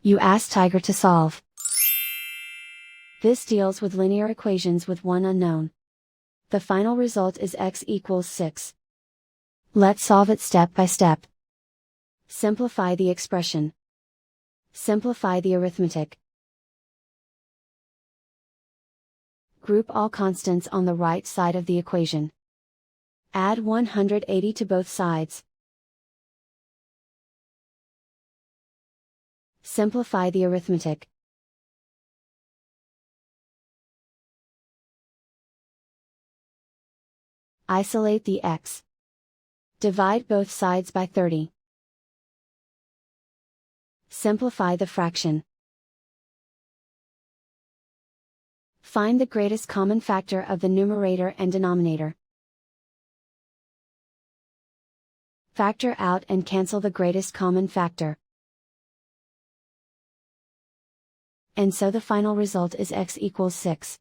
You ask Tiger to solve. This deals with linear equations with one unknown. The final result is x equals 6. Let's solve it step by step. Simplify the expression. Simplify the arithmetic. Group all constants on the right side of the equation. Add 180 to both sides. Simplify the arithmetic. Isolate the x. Divide both sides by 30. Simplify the fraction. Find the greatest common factor of the numerator and denominator. Factor out and cancel the greatest common factor. And so the final result is x equals 6.